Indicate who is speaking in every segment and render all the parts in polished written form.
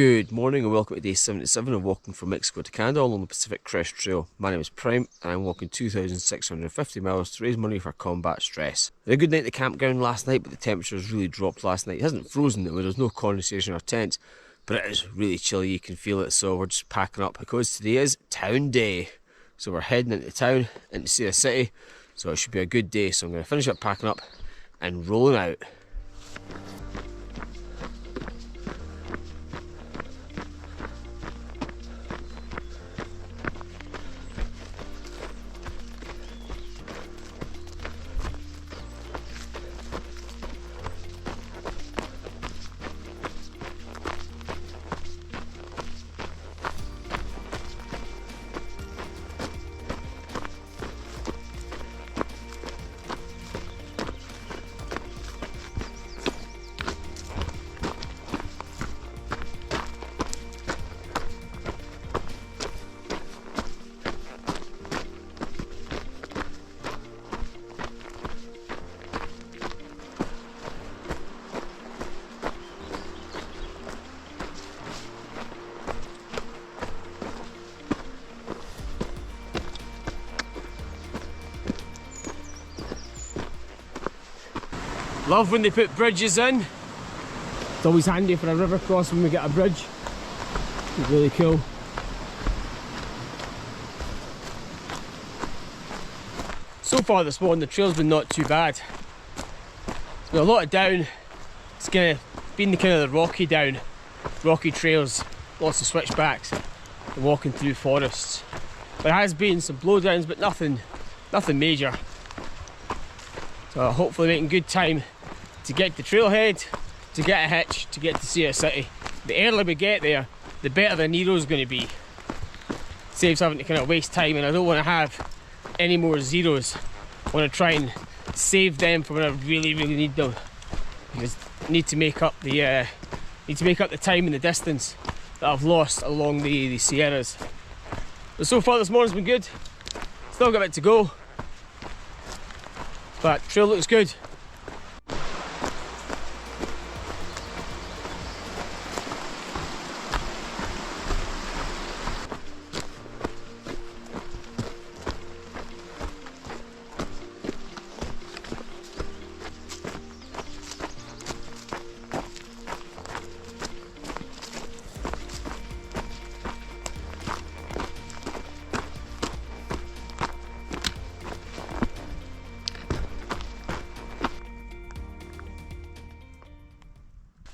Speaker 1: Good morning and welcome to day 77 of walking from Mexico to Canada along the Pacific Crest Trail. My name is Prime and I'm walking 2,650 miles to raise money for combat stress. We had a good night at the campground last night, but the temperatures really dropped last night. It hasn't frozen though, there's no condensation or tent, but it is really chilly, you can feel it, so we're just packing up because today is town day. So we're heading into town, into the city, so it should be a good day. So I'm going to finish up packing up and rolling out. Love when they put bridges in. It's always handy for a river cross when we get a bridge. It's really cool. So far this morning the trail's been not too bad. There's been a lot of down. It's been the rocky trails, lots of switchbacks and walking through forests. There has been some blowdowns, but nothing major. So hopefully making good time to get to trailhead, to get a hitch, to get to see a city. The earlier we get there, the better the Nero's going to be. Saves having to kind of waste time, and I don't want to have any more zeros. I want to try and save them for when I really need them, because I need to make up the time and the distance that I've lost along the Sierras. But so far this morning's been good. Still got a bit to go, but trail looks good.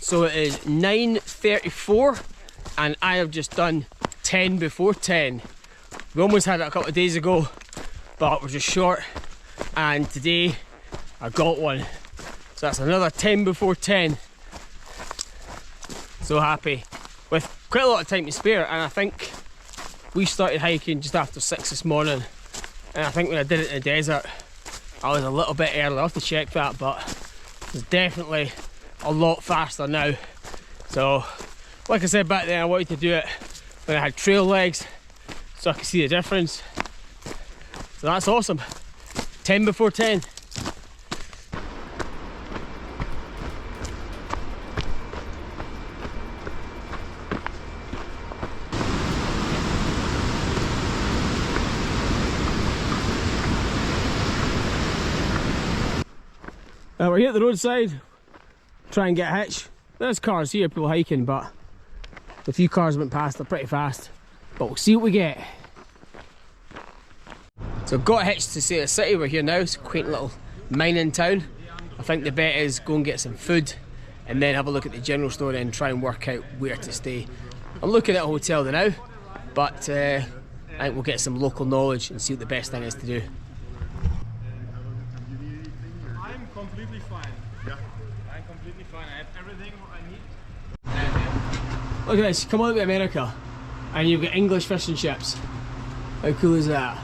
Speaker 1: So it is 9:34 and I have just done 10 before 10. We almost had it a couple of days ago, but we're just short, and today I got one. So that's another 10 before 10. So happy. With quite a lot of time to spare, and I think we started hiking just after 6 this morning, and I think when I did it in the desert I was a little bit early. I'll have to check that, but it's definitely a lot faster now. So like I said back then, I wanted to do it when I had trail legs so I could see the difference. So that's awesome. 10 before 10. We're here at the roadside. Try and get a hitch. There's cars here, people hiking, but a few cars went past, they're pretty fast. But we'll see what we get. So I've got a hitch to see the city. We're here now. It's a quaint little mining town. I think the bet is go and get some food and then have a look at the general store and try and work out where to stay. I'm looking at a hotel now, but I think we'll get some local knowledge and see what the best thing is to do.
Speaker 2: I'm completely fine. Yeah. I'm completely fine. I have everything I need.
Speaker 1: Look at this, come on to America and you've got English fish and chips. How cool is that?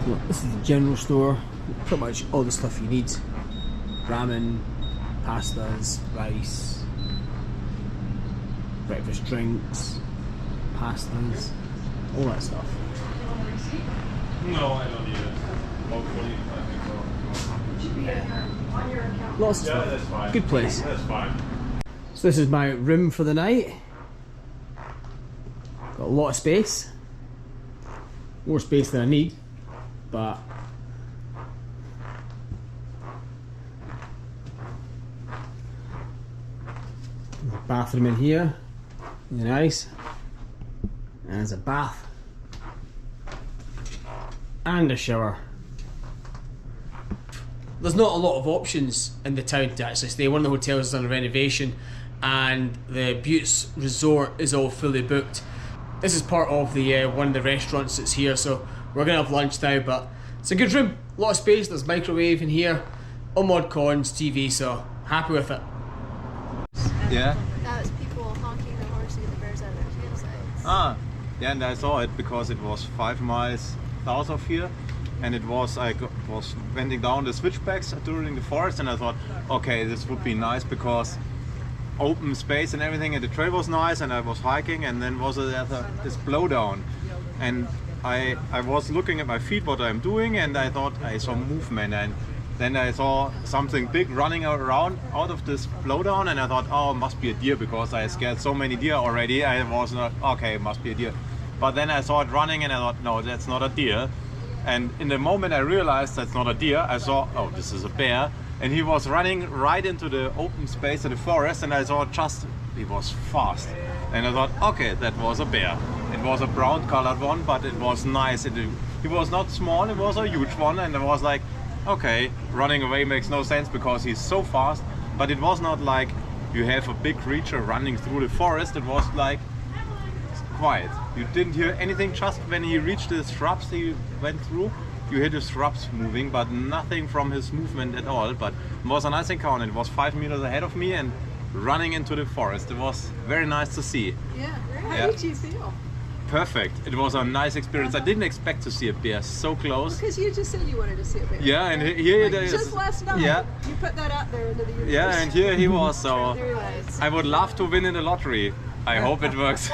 Speaker 1: Look, this is the general store. Pretty much all the stuff you need. Ramen, pastas, rice, breakfast drinks, pastas, all that stuff.
Speaker 2: No, I don't need it. Hopefully, I think so.
Speaker 1: Lots of
Speaker 2: Yeah,
Speaker 1: stuff.
Speaker 2: that's fine.
Speaker 1: Good place.
Speaker 2: That's fine.
Speaker 1: So this is my room for the night. Got a lot of space. More space than I need, but bathroom in here. Really nice. And there's a bath. And a shower. There's not a lot of options in the town to actually stay. One of the hotels is under renovation and the Buttes Resort is all fully booked. This is part of the one of the restaurants that's here, so we're going to have lunch now, but it's a good room. A lot of space, there's microwave in here, all mod cons, TV, so happy with it.
Speaker 3: Yeah.
Speaker 4: That was people honking their horse to get the bears out of their campsites.
Speaker 3: Ah, yeah, and I saw it because it was 5 miles south of here, and it was was wending down the switchbacks during the forest, and I thought, okay, this would be nice because open space and everything, and the trail was nice, and I was hiking, and then was this blowdown, and I was looking at my feet, what I'm doing, and I thought I saw movement, and then I saw something big running around out of this blowdown, and I thought, oh, it must be a deer, because I scared so many deer already. I was not, okay, it must be a deer. But then I saw it running, and I thought, no, that's not a deer. And in the moment I realized that's not a deer, I saw, oh, this is a bear. And he was running right into the open space of the forest, and I saw he was fast. And I thought, okay, that was a bear. It was a brown colored one, but it was nice. He was not small, it was a huge one, and I was like, okay, running away makes no sense because he's so fast. But it was not like you have a big creature running through the forest. It was like quiet. You didn't hear anything. Just when he reached the shrubs he went through, you hear the shrubs moving, but nothing from his movement at all. But it was a nice encounter. It was 5 meters ahead of me and running into the forest. It was very nice to see.
Speaker 4: Yeah. How did you feel?
Speaker 3: Perfect. It was a nice experience. I didn't expect to see a bear so close.
Speaker 4: Because you just said you wanted to see a bear.
Speaker 3: Yeah, and here it is.
Speaker 4: Just last night.
Speaker 3: Yeah.
Speaker 4: You put that out there into the universe.
Speaker 3: Yeah, and here he was. So
Speaker 4: There he was.
Speaker 3: I would love to win in the lottery. I hope it works.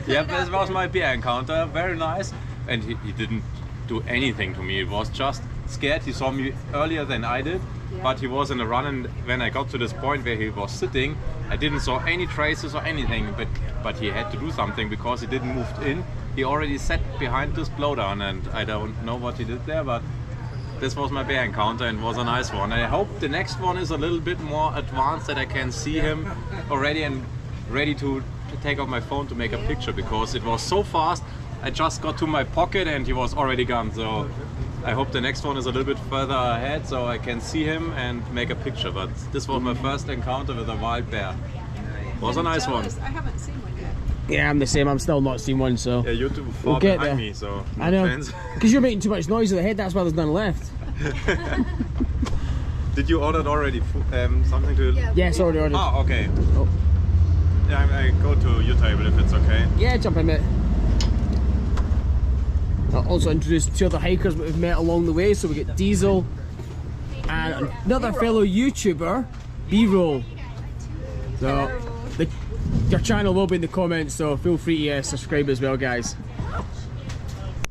Speaker 3: Yeah, this was my bear encounter. Very nice. And he didn't do anything to me. It was just scared. He saw me earlier than I did, but he was in a run, and when I got to this point where he was sitting, I didn't saw any traces or anything, but he had to do something because he didn't move in. He already sat behind this blowdown, and I don't know what he did there, but this was my bear encounter and was a nice one. I hope the next one is a little bit more advanced, that I can see him already and ready to take out my phone to make a picture, because it was so fast. I just got to my pocket and he was already gone. So I hope the next one is a little bit further ahead so I can see him and make a picture. But this was my first encounter with a wild bear. Was a nice one.
Speaker 4: I haven't seen one yet.
Speaker 1: Yeah, I'm the same. I'm still not seen one, so
Speaker 3: Yeah, you're too
Speaker 1: we'll
Speaker 3: far
Speaker 1: get
Speaker 3: behind
Speaker 1: there.
Speaker 3: me, so
Speaker 1: I know,
Speaker 3: chance.
Speaker 1: because you're making too much noise with the head. That's why there's none left.
Speaker 3: Did you order already something to?
Speaker 4: Yeah.
Speaker 1: Yes, already ordered.
Speaker 3: Oh, okay.
Speaker 1: Oh.
Speaker 3: Yeah, I go to your table if it's okay.
Speaker 1: Yeah, jump in, mate. I'll also introduce 2 other hikers that we've met along the way. So we get Diesel and another fellow YouTuber, B-Roll. So your channel will be in the comments, so feel free to subscribe as well, guys.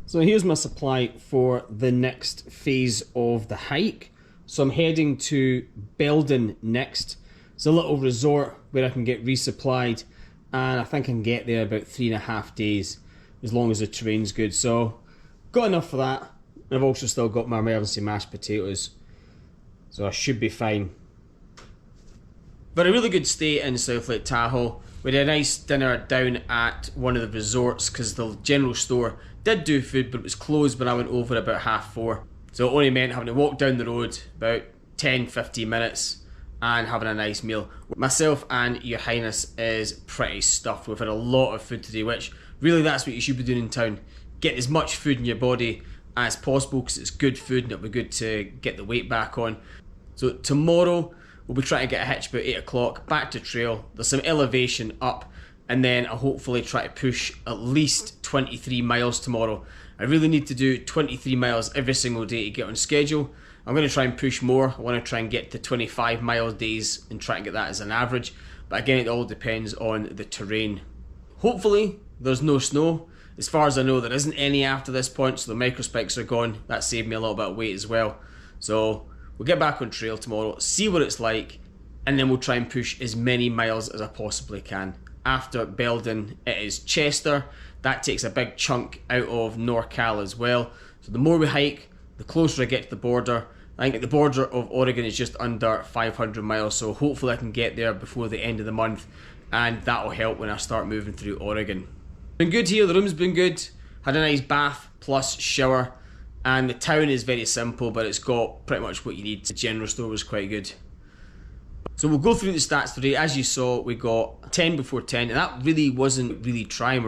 Speaker 1: So here's my supply for the next phase of the hike. So I'm heading to Belden next. It's a little resort where I can get resupplied, and I think I can get there about 3.5 days as long as the terrain's good. So got enough for that, and I've also still got my emergency mashed potatoes, so I should be fine. But a really good stay in South Lake Tahoe. We had a nice dinner down at one of the resorts because the general store did do food, but it was closed when I went over about 4:30. So it only meant having to walk down the road about 10-15 minutes and having a nice meal. Myself and Your Highness is pretty stuffed. We've had a lot of food today, which really that's what you should be doing in town. Get as much food in your body as possible because it's good food and it'll be good to get the weight back on. So tomorrow we'll be trying to get a hitch about 8 o'clock back to trail. There's some elevation up, and then I'll hopefully try to push at least 23 miles tomorrow. I really need to do 23 miles every single day to get on schedule. I'm going to try and push more. I want to try and get to 25 mile days and try and get that as an average. But again, it all depends on the terrain. Hopefully there's no snow. As far as I know, there isn't any after this point, so the microspikes are gone. That saved me a little bit of weight as well. So we'll get back on trail tomorrow, see what it's like, and then we'll try and push as many miles as I possibly can. After Belden, it is Chester. That takes a big chunk out of NorCal as well. So the more we hike, the closer I get to the border. I think the border of Oregon is just under 500 miles, so hopefully I can get there before the end of the month, and that'll help when I start moving through Oregon. Been good here, the room's been good. Had a nice bath plus shower, and the town is very simple, but it's got pretty much what you need. The general store was quite good. So we'll go through the stats today. As you saw, we got 10 before 10, and that really wasn't really trying. I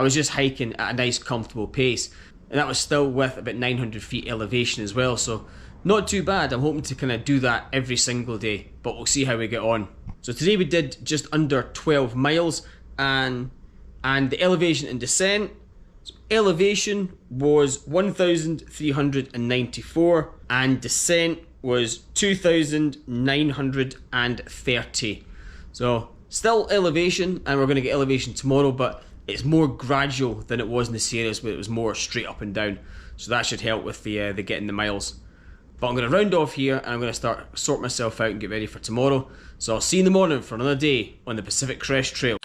Speaker 1: was just hiking at a nice comfortable pace, and that was still with about 900 feet elevation as well, so not too bad. I'm hoping to kind of do that every single day, but we'll see how we get on. So today we did just under 12 miles, and the elevation and descent. So elevation was 1,394 and descent was 2,930. So still elevation, and we're going to get elevation tomorrow, but it's more gradual than it was in the Sierras, where it was more straight up and down. So that should help with the getting the miles. But I'm going to round off here, and I'm going to sort myself out and get ready for tomorrow. So I'll see you in the morning for another day on the Pacific Crest Trail.